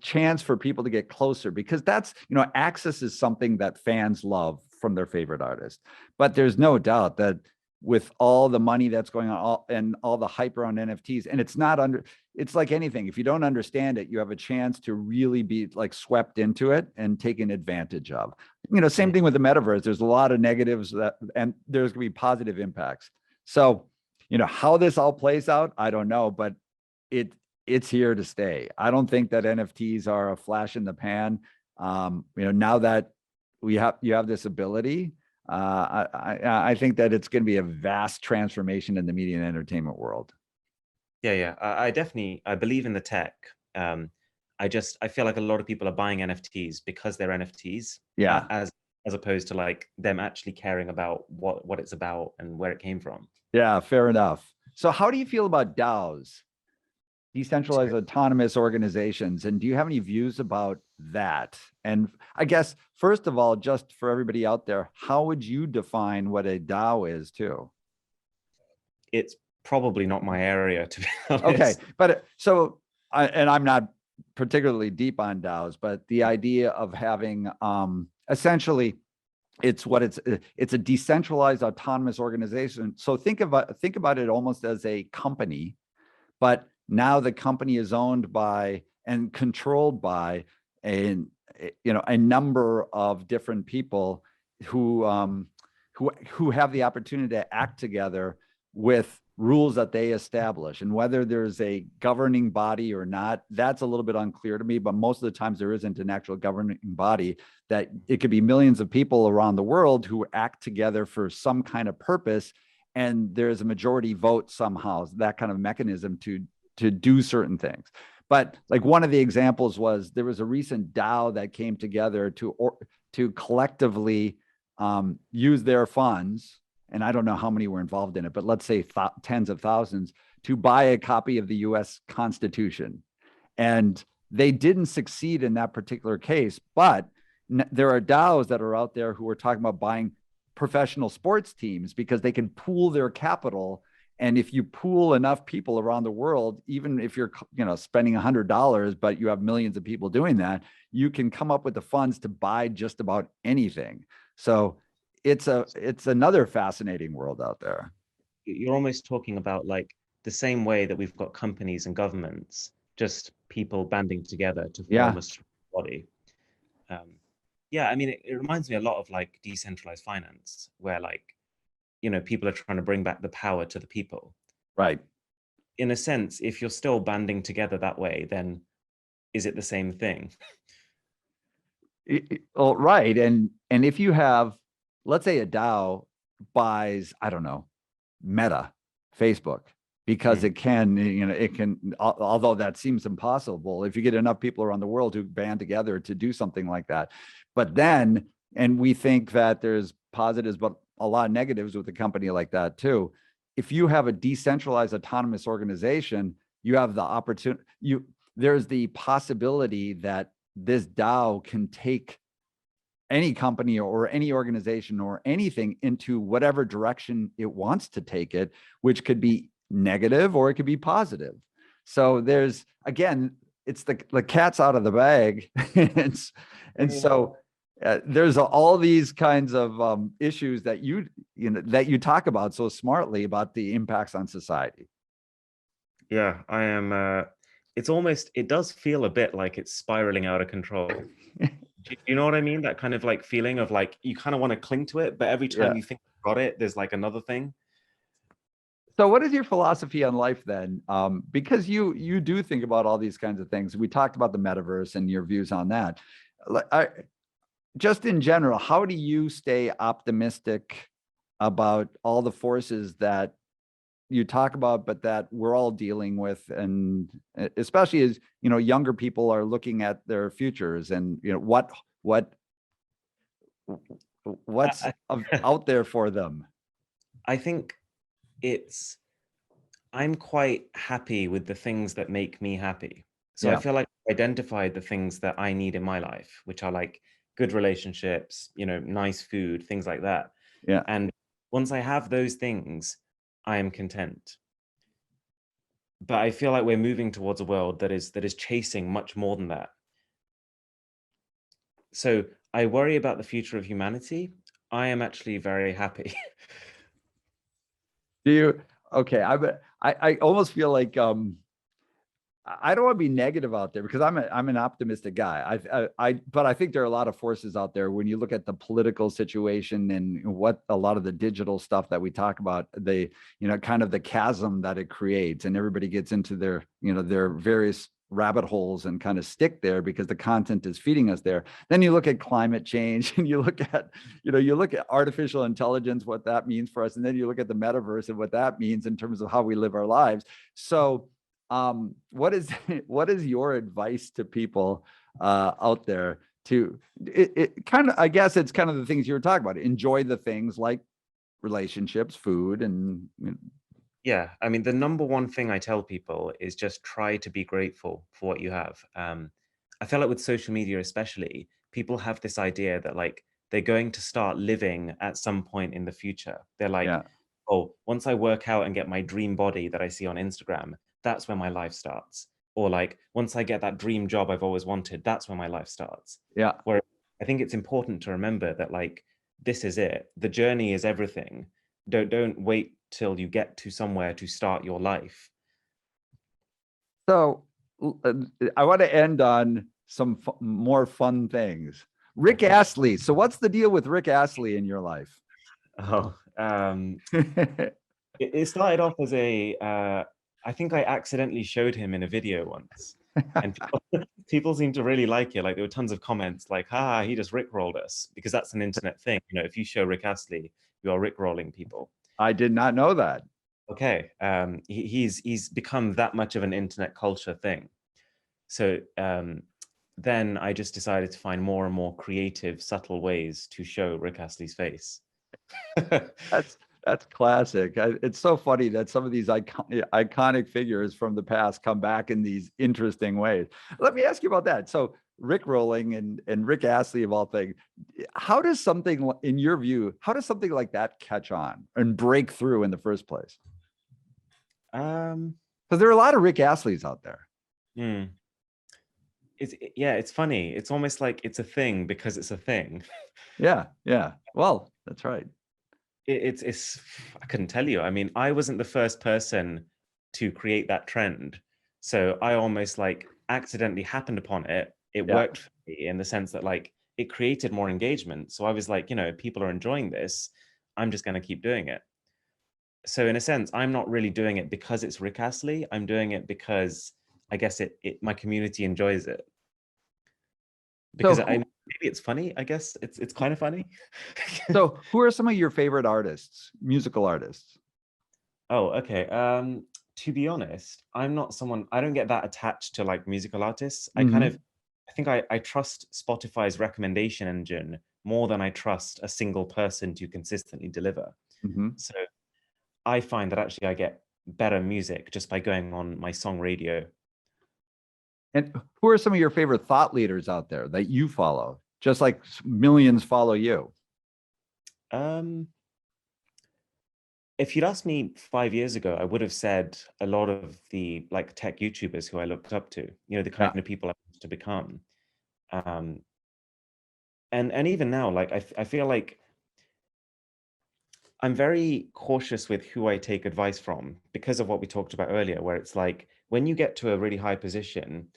chance for people to get closer, because that's, access is something that fans love from their favorite artist. But there's no doubt that with all the money that's going on and all the hype around NFTs, and it's like anything. If you don't understand it, you have a chance to really be like swept into it and taken advantage of. Same thing with the metaverse. There's a lot of negatives and there's gonna be positive impacts. So, how this all plays out, I don't know, but it's here to stay. I don't think that NFTs are a flash in the pan. Now that you have this ability, I think that it's going to be a vast transformation in the media and entertainment world. Yeah. I believe in the tech. I feel like a lot of people are buying NFTs because they're NFTs. Yeah. As opposed to like them actually caring about what it's about and where it came from. Yeah, fair enough. So how do you feel about DAOs? Decentralized autonomous organizations. And do you have any views about that? And I guess, first of all, just for everybody out there, how would you define what a DAO is too? It's probably not my area, to be honest. Okay, but and I'm not particularly deep on DAOs, but the idea of having essentially it's a decentralized autonomous organization. So think about it almost as a company, but now the company is owned by and controlled by a number of different people who have the opportunity to act together with rules that they establish. And whether there's a governing body or not, that's a little bit unclear to me, but most of the times there isn't an actual governing body. That it could be millions of people around the world who act together for some kind of purpose, and there's a majority vote somehow, that kind of mechanism to do certain things. But like one of the examples was, there was a recent DAO that came together to collectively use their funds, and I don't know how many were involved in it, but let's say tens of thousands, to buy a copy of the US Constitution. And they didn't succeed in that particular case, but there are DAOs that are out there who are talking about buying professional sports teams because they can pool their capital. And if you pool enough people around the world, even if you're spending $100, but you have millions of people doing that, you can come up with the funds to buy just about anything. So it's another fascinating world out there. You're almost talking about like the same way that we've got companies and governments, just people banding together to form a body. I mean, it reminds me a lot of like decentralized finance, where like, people are trying to bring back the power to the people. Right. In a sense, if you're still banding together that way, then is it the same thing? Well, right. And if you have, let's say a DAO buys, I don't know, Meta, Facebook, because it can, although that seems impossible, if you get enough people around the world who band together to do something like that. But then, and we think that there's positives, but a lot of negatives with a company like that too. If you have a decentralized autonomous organization, you have the opportunity, there's the possibility that this DAO can take any company or any organization or anything into whatever direction it wants to take it, which could be negative or it could be positive. So there's, again, it's the cat's out of the bag. So there's all these kinds of issues that you talk about so smartly about the impacts on society. Yeah, I am. It does feel a bit like it's spiraling out of control. Do you know what I mean? That kind of like feeling of like, you kind of want to cling to it, but every time you think you've got it, there's like another thing. So what is your philosophy on life then? Because you do think about all these kinds of things. We talked about the metaverse and your views on that. Just in general, how do you stay optimistic about all the forces that you talk about, but that we're all dealing with, and especially as younger people are looking at their futures, and what's out there for them? I think I'm quite happy with the things that make me happy. So I Yeah. feel like I've identified the things that I need in my life, which are like good relationships, nice food, things like that. Yeah. And once I have those things, I am content. But I feel like we're moving towards a world that is chasing much more than that. So I worry about the future of humanity. I am actually very happy. Do you? Okay. I almost feel like I don't want to be negative out there because I'm an optimistic guy. But I think there are a lot of forces out there when you look at the political situation and what a lot of the digital stuff that we talk about, kind of the chasm that it creates, and everybody gets into their various rabbit holes and kind of stick there because the content is feeding us there. Then you look at climate change and you look at artificial intelligence, what that means for us, and then you look at the metaverse and what that means in terms of how we live our lives. So what is your advice to people out there to it kind of, I guess it's kind of the things you were talking about, enjoy the things like relationships, food, and Yeah, I mean, the number one thing I tell people is just try to be grateful for what you have. I feel like with social media especially, people have this idea that like they're going to start living at some point in the future. They're like, yeah, oh, once I work out and get my dream body that I see on Instagram, that's when my life starts. Or like, once I get that dream job I've always wanted, that's when my life starts. yeah. Where I think it's important to remember that like, this is it. The journey is everything. Don't wait till you get to somewhere to start your life. So I want to end on some more fun things. Rick Astley. So what's the deal with Rick Astley in your life? Oh, it started off as I think I accidentally showed him in a video once, and people seem to really like it. Like there were tons of comments like, he just rickrolled us, because that's an internet thing. If you show Rick Astley, you are rickrolling people. I did not know that. Okay, he's become that much of an internet culture thing. So then I just decided to find more and more creative, subtle ways to show Rick Astley's face. That's classic. It's so funny that some of these iconic figures from the past come back in these interesting ways. Let me ask you about that. So Rick Rolling and Rick Astley of all things, how does something, in your view, how does something like that catch on and break through in the first place? Because there are a lot of Rick Astleys out there. It's funny. It's almost like it's a thing because it's a thing. Yeah. Well, that's right. It's I couldn't tell you. I mean, I wasn't the first person to create that trend. So I almost like accidentally happened upon it. It worked for me in the sense that like it created more engagement. So I was like, people are enjoying this. I'm just going to keep doing it. So in a sense, I'm not really doing it because it's Rick Astley. I'm doing it because I guess my community enjoys it. Because maybe it's funny. I guess it's kind of funny. So who are some of your favorite artists, musical artists? Oh, okay. To be honest, I don't get that attached to like musical artists. I think I trust Spotify's recommendation engine more than I trust a single person to consistently deliver. So I find that actually I get better music just by going on my song radio. And who are some of your favorite thought leaders out there that you follow, just like millions follow you? If you'd asked me 5 years ago, I would have said a lot of the like tech YouTubers who I looked up to, the kind of people I wanted to become. And even now, like I feel like I'm very cautious with who I take advice from because of what we talked about earlier, where it's like when you get to a really high position,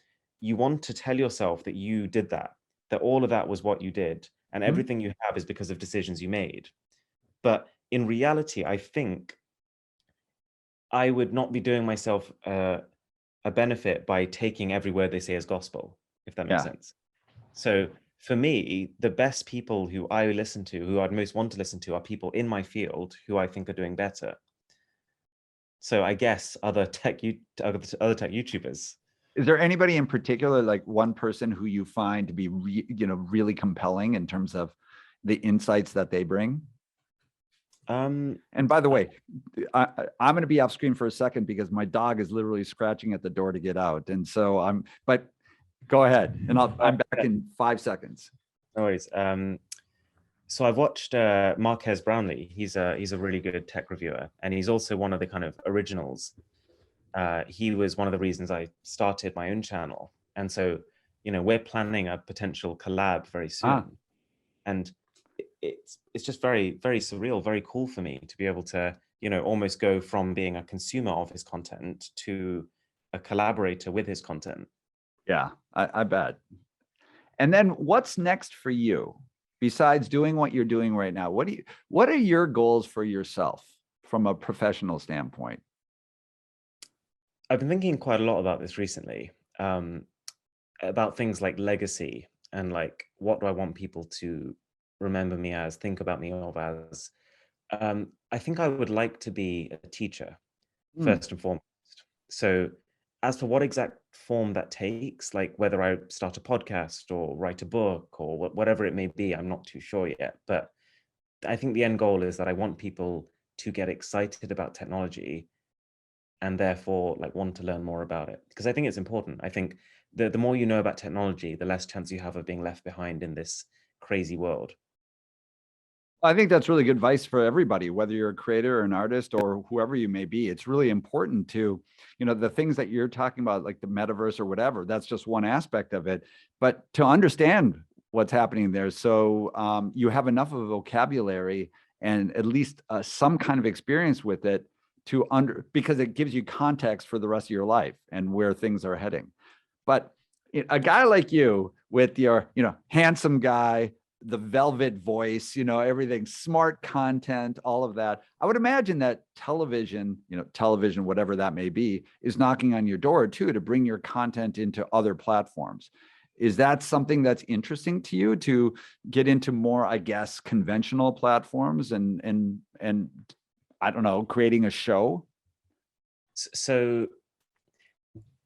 you want to tell yourself that you did that all of that was what you did, and everything you have is because of decisions you made. But in reality, I think I would not be doing myself a benefit by taking every word they say as gospel, if that makes sense. So for me, the best people who I listen to, who I'd most want to listen to, are people in my field who I think are doing better. So I guess other tech YouTubers. Is there anybody in particular, like one person who you find to be really compelling in terms of the insights that they bring? And by the way, I'm going to be off screen for a second because my dog is literally scratching at the door to get out. And so but go ahead, and I'm back in 5 seconds. No worries. So I've watched Marques Brownlee. He's a really good tech reviewer, and he's also one of the kind of originals. He was one of the reasons I started my own channel. And so, we're planning a potential collab very soon. And it's just very, very surreal, very cool for me to be able to, almost go from being a consumer of his content to a collaborator with his content. Yeah, I bet. And then what's next for you besides doing what you're doing right now? What are your goals for yourself from a professional standpoint? I've been thinking quite a lot about this recently, about things like legacy and like, what do I want people to remember me as, think about me of as. I think I would like to be a teacher first and foremost. So as for what exact form that takes, like whether I start a podcast or write a book or whatever it may be, I'm not too sure yet. But I think the end goal is that I want people to get excited about technology and therefore like want to learn more about it, because I think it's important. I think the more you know about technology, the less chance you have of being left behind in this crazy world. I think that's really good advice for everybody, whether you're a creator or an artist or whoever you may be. It's really important to, the things that you're talking about, like the metaverse or whatever, that's just one aspect of it, but to understand what's happening there. So you have enough of a vocabulary and at least some kind of experience with it because it gives you context for the rest of your life and where things are heading. But a guy like you with your, handsome guy, the velvet voice, everything, smart content, all of that. I would imagine that television, whatever that may be, is knocking on your door too, to bring your content into other platforms. Is that something that's interesting to you, to get into more, I guess, conventional platforms and I don't know, creating a show? So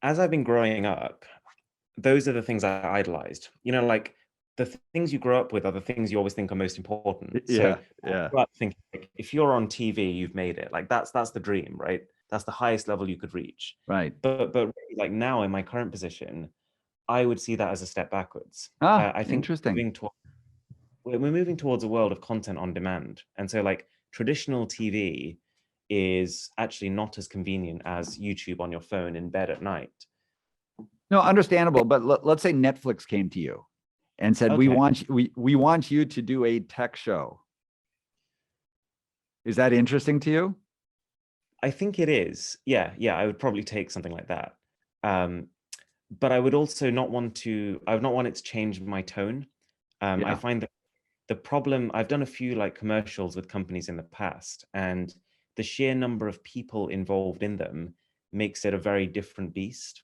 as I've been growing up, those are the things I idolized, like the things you grow up with are the things you always think are most important. Yeah, so yeah. I grew up thinking, like, if you're on TV, you've made it. Like that's the dream, right? That's the highest level you could reach. Right. But really, like now in my current position, I would see that as a step backwards. I think Interesting. we're moving towards a world of content on demand. And so like traditional TV is actually not as convenient as YouTube on your phone in bed at night. No, understandable. But let's say Netflix came to you and said, Okay. we want you to do a tech show. Is that interesting to you? I think it is. Yeah, I would probably take something like that. But I would also not want it to change my tone. I find that the problem, I've done a few like commercials with companies in the past, and the sheer number of people involved in them makes it a very different beast.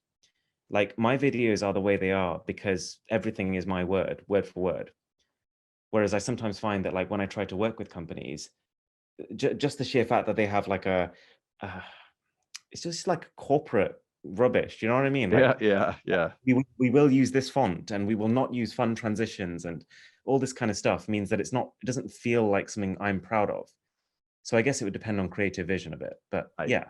Like my videos are the way they are because everything is my word for word. Whereas I sometimes find that like when I try to work with companies, just the sheer fact that they have like it's just like corporate rubbish. You know what I mean? Like, yeah. We will use this font and we will not use fun transitions and all this kind of stuff means that it doesn't feel like something I'm proud of. So I guess it would depend on creative vision a bit, but yeah.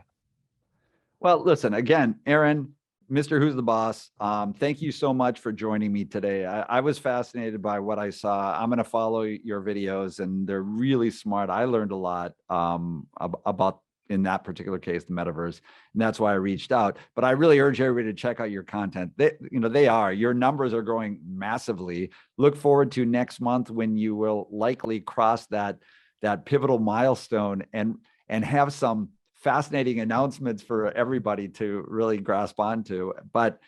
Well, listen, again, Aaron, Mr. Who's the Boss, thank you so much for joining me today. I was fascinated by what I saw. I'm going to follow your videos and they're really smart. I learned a lot about, in that particular case, the metaverse. And that's why I reached out. But I really urge everybody to check out your content. Your numbers are growing massively. Look forward to next month when you will likely cross that pivotal milestone and have some fascinating announcements for everybody to really grasp onto. But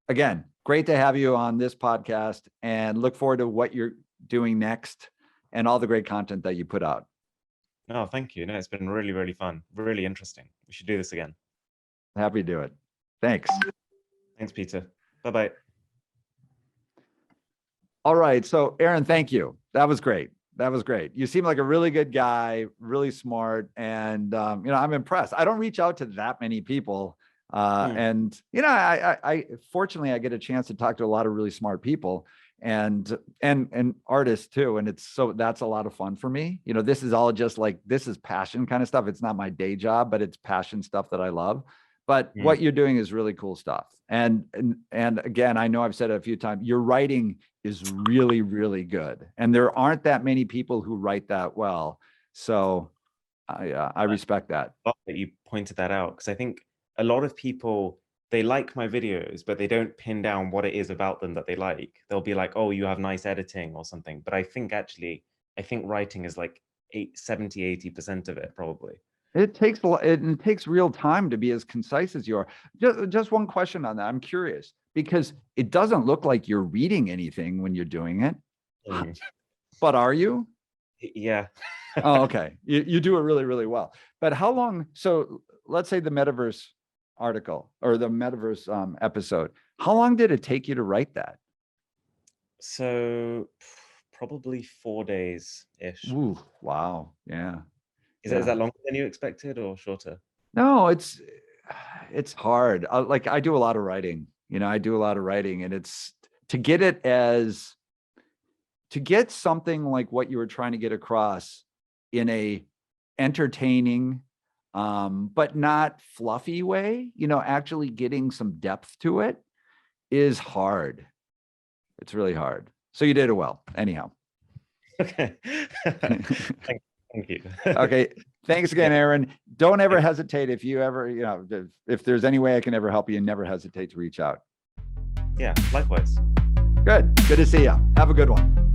again, great to have you on this podcast and look forward to what you're doing next and all the great content that you put out. Oh, thank you. No, it's been really, really fun. Really interesting. We should do this again. Happy to do it. Thanks. Thanks, Peter. Bye-bye. All right. So Aaron, thank you. That was great. You seem like a really good guy, really smart. And, I'm impressed. I don't reach out to that many people. And, I fortunately, I get a chance to talk to a lot of really smart people. and artists too. And that's a lot of fun for me. You know, this is all just like, this is passion kind of stuff. It's not my day job, but it's passion stuff that I love. But what you're doing is really cool stuff. And again, I know I've said it a few times, your writing is really, really good. And there aren't that many people who write that well. So I respect that. That you pointed that out, because I think a lot of people, they like my videos, but they don't pin down what it is about them that they like. They'll be like, oh, you have nice editing or something. But I think writing is like 70–80% of it, probably. It takes real time to be as concise as you are. Just one question on that. I'm curious, because it doesn't look like you're reading anything when you're doing it. But are you? Yeah. Oh, okay. You do it really, really well. But how long? So let's say the Metaverse article or the Metaverse episode. How long did it take you to write that? So probably 4 days-ish. Ooh, wow. Yeah. Is that longer than you expected or shorter? No, it's hard. Like I do a lot of writing, you know, and it's to get something like what you were trying to get across in a entertaining, but not fluffy way, you know, actually getting some depth to it is hard. It's really hard. So you did it well anyhow. Okay. Thank you. Okay. Thanks again, Aaron. Don't ever hesitate if you ever, you know, if there's any way I can ever help you, never hesitate to reach out. Yeah, likewise. Good. Good to see you. Have a good one.